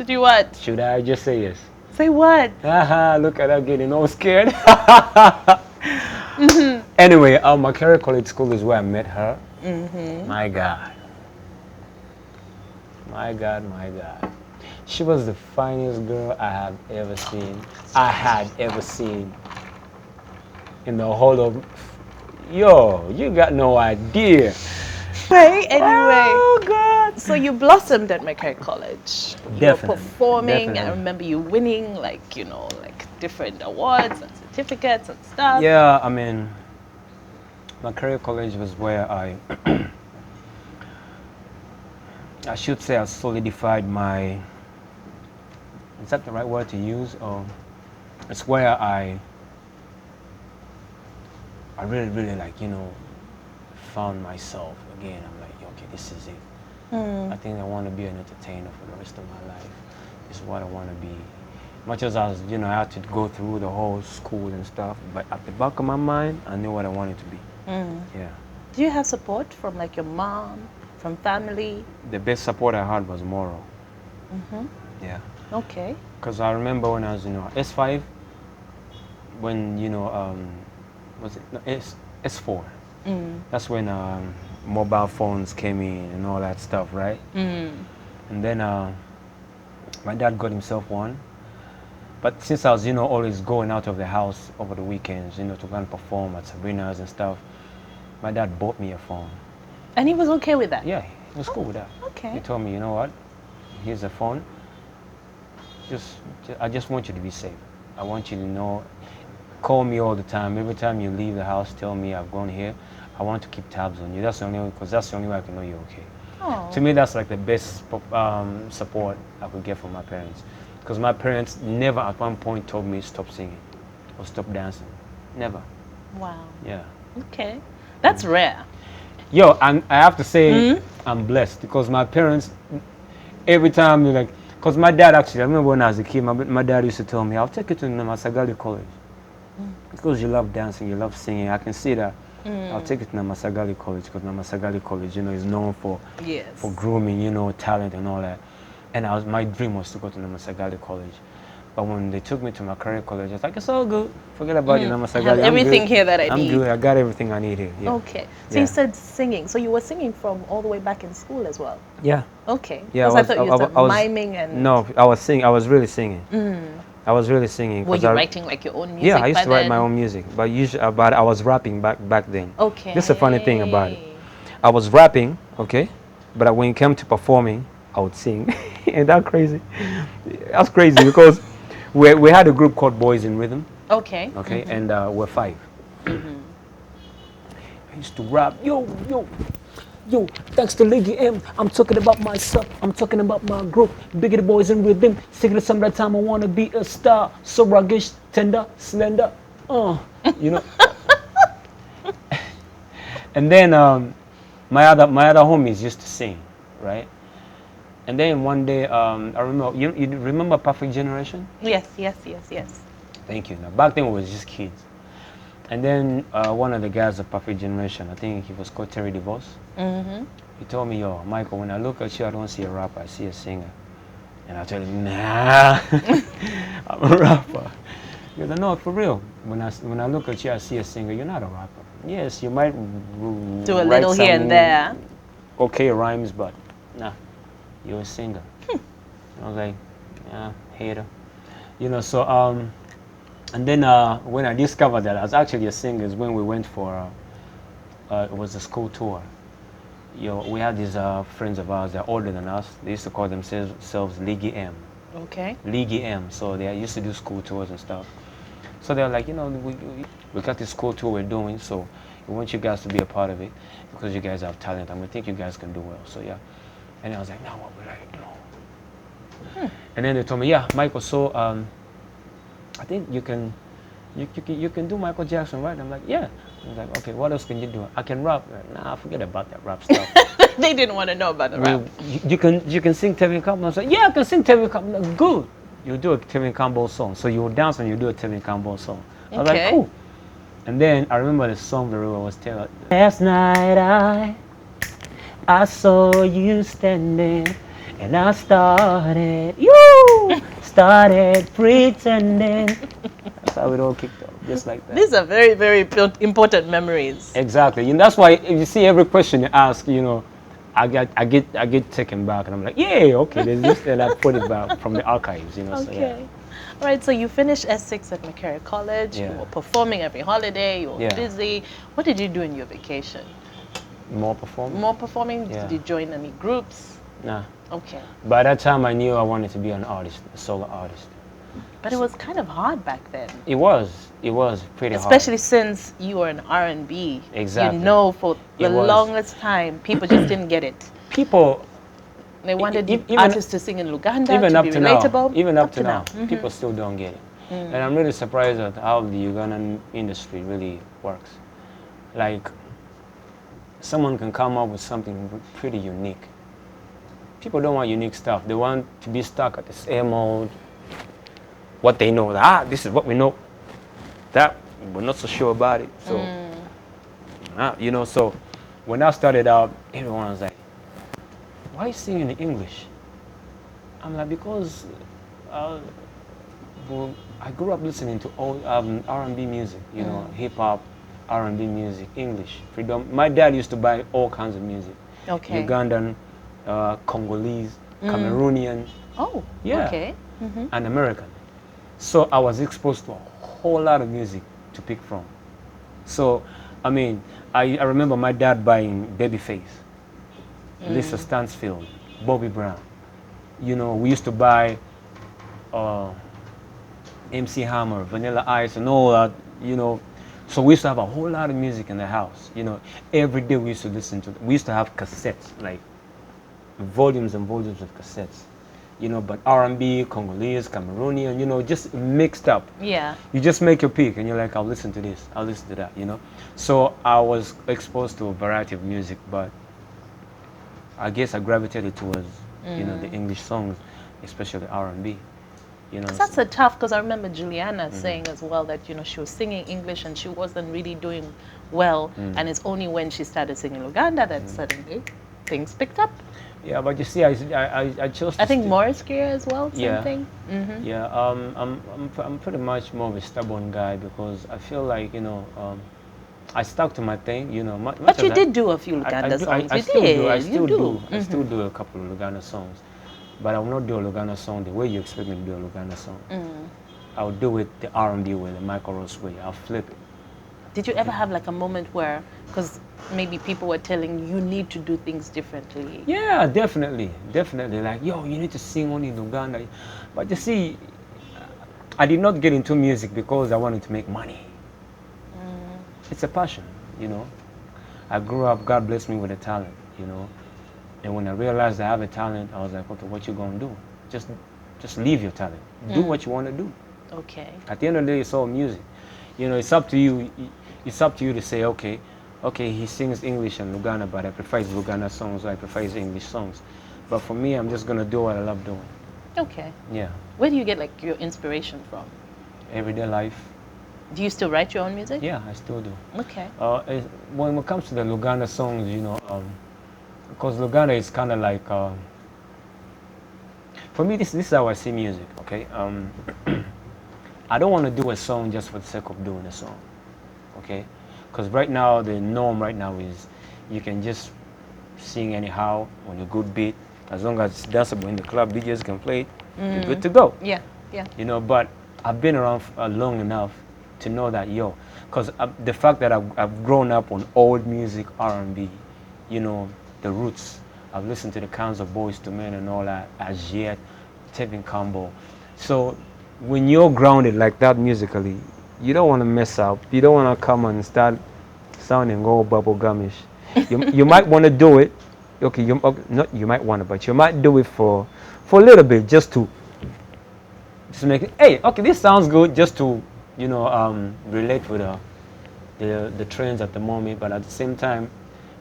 To do what? Should I just say yes? Say what? Haha, look at her getting all scared. Anyway, Makerere College School is where I met her. My God. My God, my God. She was the finest girl I have ever seen. I had ever seen in the whole of. Yo, you got no idea. Anyway. Oh God. So you blossomed at McCary College. You were Definitely, performing. I definitely. remember you winning, like, you know, like different awards and certificates and stuff. Yeah, I mean, Makerere College was where I should say I solidified my, is that the right word to use? Or it's where I really, really like, you know, found myself again. I'm like, okay, this is it. I think I want to be an entertainer for the rest of my life. This is what I want to be. Much as I was, you know, I had to go through the whole school and stuff, but at the back of my mind, I knew what I wanted to be. Yeah. Do you have support from like your mom, from family? The best support I had was moral. Yeah. Okay. Because I remember when I was, you know, S5, when, you know, was it no, S4? That's when mobile phones came in and all that stuff, right? And then my dad got himself one. But since I was, you know, always going out of the house over the weekends, you know, to go and perform at Sabrina's and stuff, my dad bought me a phone. And he was okay with that? Yeah, he was cool with that. Okay. He told me, you know what, here's a phone. I just want you to be safe. I want you to know, call me all the time. Every time you leave the house, tell me I've gone here. I want to keep tabs on you. That's the only way, because that's the only way I can know you're okay. Oh. To me, that's like the best support I could get from my parents. Because my parents never at one point told me stop singing or stop dancing. Never. Wow. Yeah. Okay. That's rare. Yo, I have to say I'm blessed because my parents, every time they're like, because my dad actually, I remember when I was a kid, my dad used to tell me, I'll take you to Namasagali College. Because you love dancing, you love singing, I can see that. I'll take you to Namasagali College because Namasagali College, you know, is known for grooming, you know, talent and all that. And my dream was to go to Namasagali College. But when they took me to Makerere College, I was like, it's all good. Forget about it, Namasagali. I have everything here that I need. I'm good. I got everything I need here. Yeah. Okay. So you said singing. So you were singing from all the way back in school as well? Yeah. Okay. Yeah. Because I thought you were miming and... No, I was singing. I was really singing. I was really singing. Were you writing like your own music? Yeah, I used to write my own music. But usually, but I was rapping back then. Okay. This is a funny thing about it. I was rapping, okay? But when it came to performing, I would sing. Ain't that crazy? That's crazy because we had a group called Boys in Rhythm. Okay. Okay, and we're 5. I used to rap, yo, thanks to Liggy M, I'm talking about myself, I'm talking about my group, Bigger the Boys in Rhythm, singing some of that time I wanna be a star, so rugged, tender, slender, you know. And then my other homies used to sing, right? And then one day, I remember, you remember Perfect Generation? Yes. Thank you. Now, back then we was just kids. And then one of the guys of Perfect Generation, I think he was called Terry DeVos. He told me, yo, Michael, when I look at you, I don't see a rapper, I see a singer. And I told him, nah, I'm a rapper. He goes, no, for real. When I look at you, I see a singer, you're not a rapper. Yes, you might do a little here and there. Okay rhymes, but nah, you're a singer. I was like, yeah, hater. You know, so, and then when I discovered that I was actually a singer is when we went for, it was a school tour. You know, we had these friends of ours, they're older than us. They used to call themselves Liggy M. Okay. Liggy M. So they used to do school tours and stuff. So they're like, you know, we got this school tour we're doing, so we want you guys to be a part of it because you guys have talent and we think you guys can do well. So yeah. And I was like, now what would I do? And then they told me, yeah, Michael, so I think you can do Michael Jackson, right? I'm like, yeah. I was like, okay, what else can you do? I can rap. Like, nah, forget about that rap stuff. They didn't want to know about the rap. You can sing Tevin Campbell. I was like, yeah, I can sing Tevin Campbell. Like, good. You do a Tevin Campbell song. So you dance and you do a Tevin Campbell song. I was like, cool. And then I remember the song very well was Taylor. Last night I saw you standing And I started pretending. That's how it all kicked off, just like that. These are very, very important memories. Exactly, and that's why if you see every question you ask, I get taken back, and I'm like, yeah, okay, there's this, and I put it back from the archives, So yeah. Okay. All right, so you finished S6 at McCary College. You Yeah. were performing every holiday. You were Yeah. busy. What did you do in your vacation? More performance. More performing? Yeah. Did you join any groups? Nah. Okay. By that time, I knew I wanted to be an artist, a solo artist. But it was kind of hard back then. It was pretty Especially hard. since you were an R&B. Exactly. You know, for the It was. longest time, people just didn't get it. People, They wanted even- artists to sing in Luganda, even to up be to now, relatable. even up to now, Mhm. people still don't get it. And I'm really surprised at how the Ugandan industry really works. Like, someone can come up with something pretty unique. People don't want unique stuff. They want to be stuck at the same old, what they know. This is what we know. That, we're not so sure about it. So, so when I started out, everyone was like, why are you singing in English? I'm like, because well, I grew up listening to old R&B music, hip hop, R&B music, English. My dad used to buy all kinds of music. Okay. Ugandan, Congolese, Cameroonian. Oh, Yeah. okay. And American. So I was exposed to a whole lot of music to pick from. So, I mean, I remember my dad buying Babyface, Lisa Stansfield, Bobby Brown. We used to buy MC Hammer, Vanilla Ice, and all that, So we used to have a whole lot of music in the house, Every day we used to listen to, we used to have cassettes, like volumes and volumes of cassettes, but R&B, Congolese, Cameroonian, just mixed up. Yeah. You just make your pick and you're like, I'll listen to this, I'll listen to that, So I was exposed to a variety of music, but I guess I gravitated towards, the English songs, especially R&B. That's a tough, because I remember Juliana saying as well that, she was singing English and she wasn't really doing well. And it's only when she started singing Luganda that suddenly things picked up. Yeah, but you see, I chose to I think Morris Gear as well, same Yeah. thing. Yeah, I'm pretty much more of a stubborn guy because I feel like, I stuck to my thing, But you did do a few Luganda songs. I You still did. do. I You still do. do. I still do a couple of Luganda songs. But I will not do a Luganda song the way you expect me to do a Luganda song. I'll do it the R&B way, the Michael Ross way. I'll flip it. Did you ever have like a moment where, because maybe people were telling you need to do things differently? Yeah, definitely. Like, yo, you need to sing only in Luganda. But you see, I did not get into music because I wanted to make money. It's a passion, I grew up, God blessed me with a talent, And when I realized I have a talent, I was like, okay, what you gonna do? Just leave your talent. Do what you want to do. Okay. At the end of the day, it's all music. It's up to you. It's up to you to say, okay, he sings English and Luganda, but I prefer his Luganda songs, or I prefer his English songs. But for me, I'm just gonna do what I love doing. Okay. Yeah. Where do you get like your inspiration from? Everyday life. Do you still write your own music? Yeah, I still do. Okay. When it comes to the Luganda songs, because Luganda is kind of like, for me, this is how I see music, okay? I don't want to do a song just for the sake of doing a song, okay? Because right now, the norm right now is you can just sing anyhow on a good beat. As long as it's danceable in the club, DJs can play it, you're good to go. Yeah, yeah. But I've been around long enough to know that, because the fact that I've grown up on old music, R&B, the roots. I've listened to the kinds of Boys to Men and all that, as yet, Tevin Campbell. So when you're grounded like that musically, you don't want to mess up. You don't want to come and start sounding all bubblegumish. You might want to do it. Okay, not you might want to, but you might do it for a little bit, just to make it. Hey, okay, this sounds good, just to relate with the trends at the moment. But at the same time,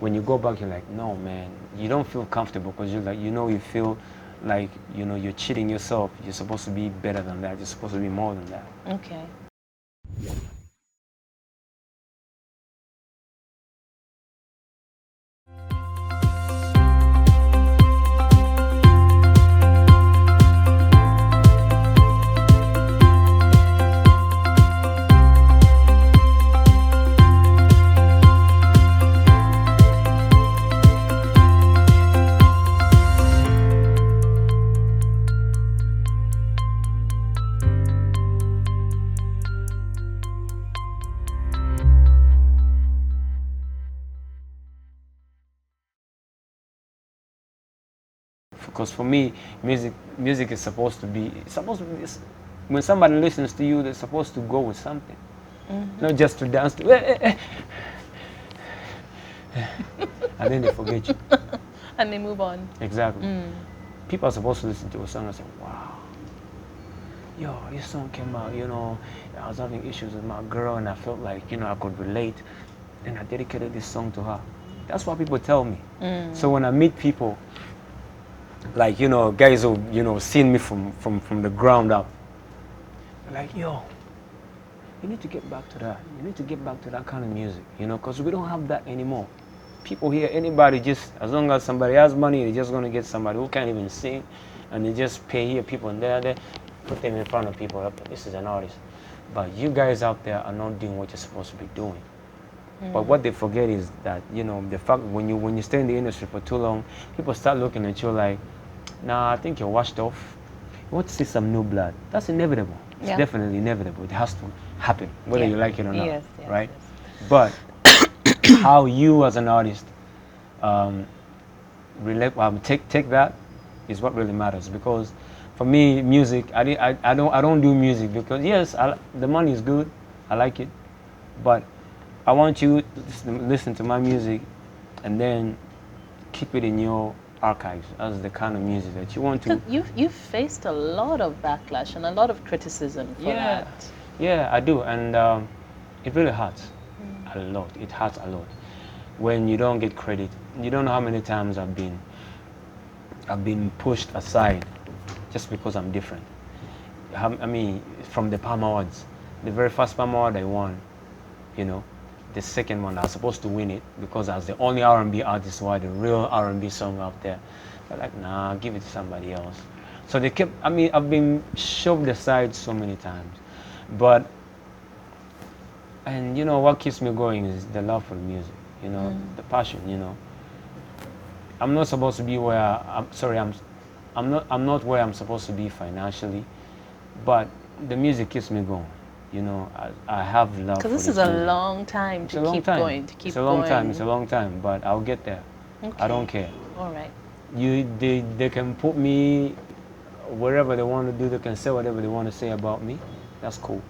when you go back, you're like, no, man, you don't feel comfortable because you're like, you feel like, you're cheating yourself. You're supposed to be better than that. You're supposed to be more than that. Okay. Because for me, music is supposed to be, when somebody listens to you, they're supposed to go with something, not just to dance to, and then they forget you. And they move on. Exactly. People are supposed to listen to a song and say, wow, yo, this song came out, I was having issues with my girl and I felt like, I could relate, and I dedicated this song to her. That's what people tell me. So when I meet people, like, guys who, seen me from the ground up, they're like, yo, you need to get back to that. You need to get back to that kind of music, because we don't have that anymore. People here, anybody, just as long as somebody has money, they're just gonna get somebody who can't even sing, and they just pay here people and there, put them in front of people. This is an artist, but you guys out there are not doing what you're supposed to be doing. But what they forget is that the fact when you stay in the industry for too long, people start looking at you like, nah, I think you're washed off. You want to see some new blood. That's inevitable. It's definitely inevitable. It has to happen, whether you like it or not. Yes, right? Yes. But how you as an artist take that is what really matters. Because for me, music, I don't do music because yes, the money is good, I like it, but I want you to listen to my music and then keep it in your archives as the kind of music that you want to. You've faced a lot of backlash and a lot of criticism for that. Yeah, I do, and it really hurts a lot. It hurts a lot when you don't get credit. You don't know how many times I've been pushed aside just because I'm different. I mean, from the Palm Awards, the very first Palm Award I won, the second one I was supposed to win it because I was the only R&B artist who had a real R&B song out there. They're like, nah, give it to somebody else. So they kept, I've been shoved aside so many times. But, and what keeps me going is the love for the music, the passion, I'm not supposed to be where, I'm not where I'm supposed to be financially, but the music keeps me going. I have love. Because this is a long time to keep going. It's a long time, but I'll get there. Okay. I don't care. All right. They can put me wherever they want to do. They can say whatever they want to say about me. That's cool.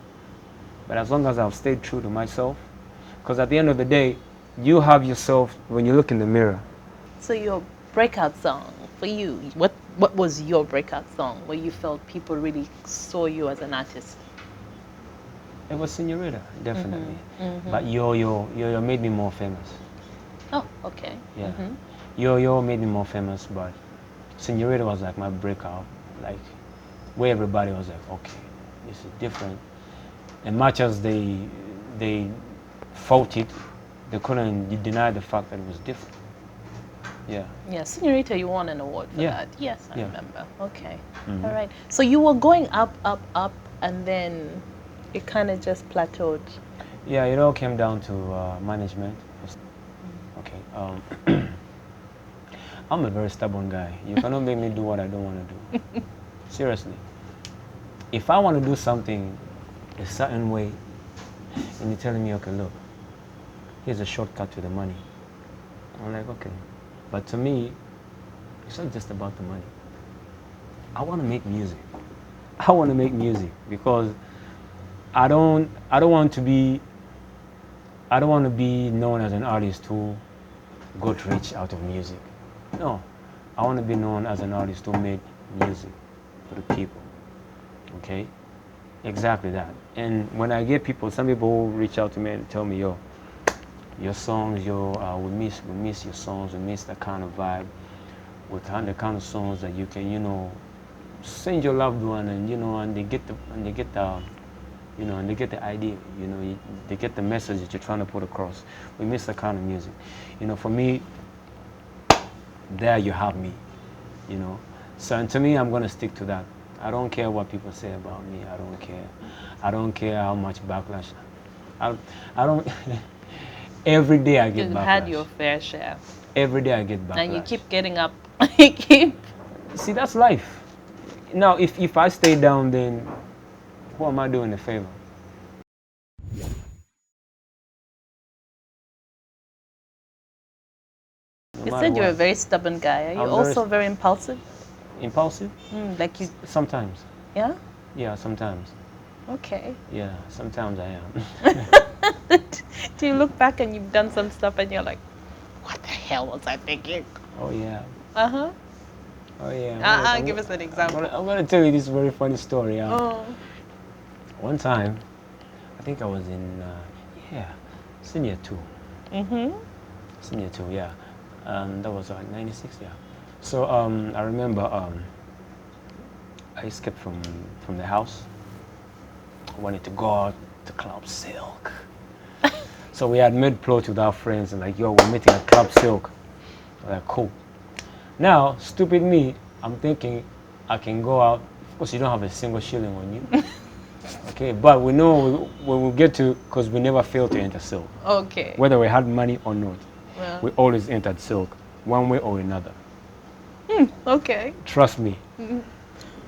But as long as I've stayed true to myself, because at the end of the day, you have yourself when you look in the mirror. So your breakout song for you, what was your breakout song where you felt people really saw you as an artist? It was Senorita, definitely. But Yo made me more famous. Oh, okay. Yeah. Yo made me more famous, but Senorita was like my breakout, like where everybody was like, okay, this is different. And much as they fought it, they couldn't deny the fact that it was different. Yeah. Yeah, Senorita, you won an award for that. Yes, I remember. Okay. All right. So you were going up, and then it kind of just plateaued. Yeah, it all came down to management. Okay. I'm a very stubborn guy. You cannot make me do what I don't want to do. Seriously. If I want to do something a certain way, and you're telling me, okay, look, here's a shortcut to the money. I'm like, okay. But to me, it's not just about the money. I want to make music. I want to make music because I don't want to be known as an artist who got rich out of music. No, I want to be known as an artist who made music for the people. Okay, exactly that. And when I get some people who reach out to me and tell me, yo, your songs, we miss your songs, we miss that kind of vibe, with the kind of songs that you can, send your loved one, and and they get the idea, they get the message that you're trying to put across. We miss that kind of music. For me, there you have me, So, and to me, I'm going to stick to that. I don't care what people say about me. I don't care. I don't care how much backlash. I don't. Every day I get backlash. You've had your fair share. Every day I get backlash. And you keep getting up. You keep. See, that's life. Now, if I stay down, then who am I doing a favor? You said you're a very stubborn guy. Are you also very impulsive? Impulsive? Like you, Sometimes. yeah? Yeah, sometimes. Okay. Yeah, sometimes I am. Do you look back and you've done some stuff and you're like, what the hell was I thinking? Oh yeah. Uh-huh. Oh yeah. Give us an example. I'm gonna tell you this very funny story. Oh. One time, I think I was in senior two. Mm-hmm. Senior two, yeah. That was 96, yeah. So I remember I escaped from the house. I wanted to go out to Club Silk. So we had made plot with our friends and like, yo, we're meeting at Club Silk. We're like, cool. Now, stupid me, I'm thinking I can go out. Of course, you don't have a single shilling on you. Okay, but we know when we get to, because we never failed to enter Silk. Okay. Whether we had money or not, Well. we always entered Silk, one way or another. Okay. Trust me.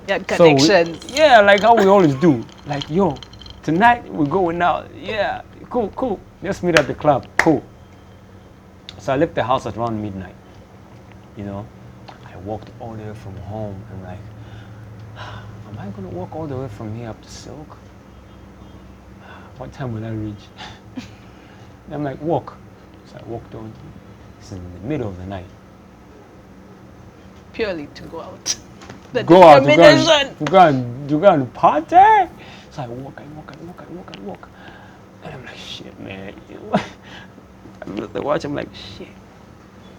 Yeah, connections. So yeah, like how we always do. Like, yo, tonight we're going out. Yeah, cool. Let's meet at the club. Cool. So I left the house at around midnight. You know, I walked all the way from home and like, am I gonna walk all the way from here up to Silk? What time will I reach? And I'm like, walk. So I walked on. It's in the middle of the night. Purely to go out. The Go out, determination. you go and party. So I walk. And I'm like, shit, man. I look at the watch, I'm like, shit.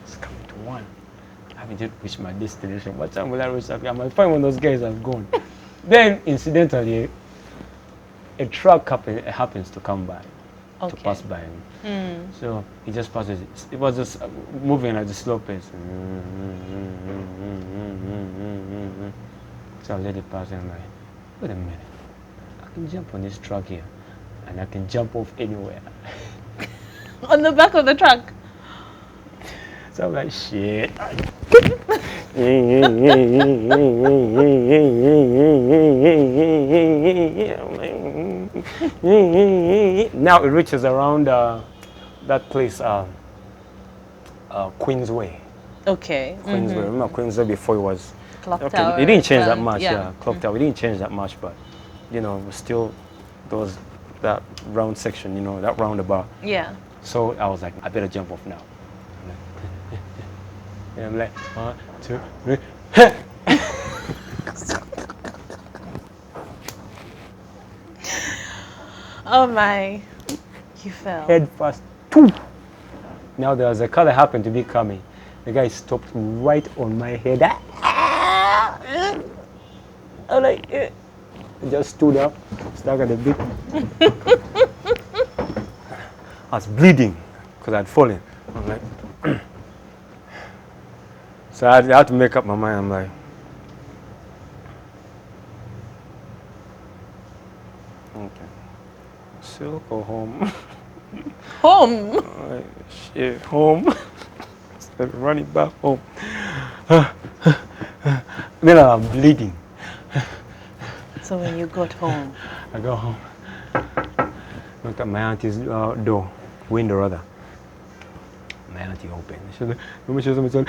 It's coming to 1. I haven't yet reached my destination. What time will I reach? I might find one of those guys have gone. Then, incidentally, a truck happens to come by, to pass by him. So he just passes. It was just moving at a slow pace. So I let it pass and I'm like, wait a minute. I can jump on this truck here and I can jump off anywhere. On the back of the truck. So I'm like, shit. Now it reaches around that place, Queensway. Okay. Queensway. Remember Queensway before it was. Clock Okay, tower. it didn't change that much. Yeah. Yeah, clock tower. It didn't change that much, but you know, it was still that round section. You know, that roundabout. Yeah. So I was like, I better jump off now. And I'm like, 1, 2, 3. Oh my. You fell. Head first. Poof. Now there was a car that happened to be coming. The guy stopped right on my head. I'm like, I just stood up, staggered a bit. I was bleeding because I'd fallen. I'm like, so I had to make up my mind. I'm like, okay, Silk or home? Home. Like, shit, home. Started running back home. Then I'm bleeding. So when you got home. I go home. Looked at my auntie's window rather. My auntie opened. She was like, "Let me show something."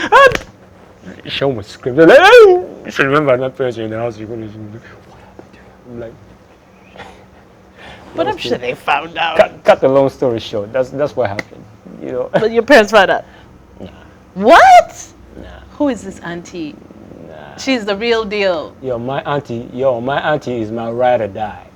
She almost screamed. Like, "Oh!" She remembered that person in the house. She couldn't. I'm like. But I'm sure they found out. Cut the long story short. That's what happened. You know. But your parents found out. Nah. What? Nah. Who is this auntie? Nah. She's the real deal. My auntie is my ride or die.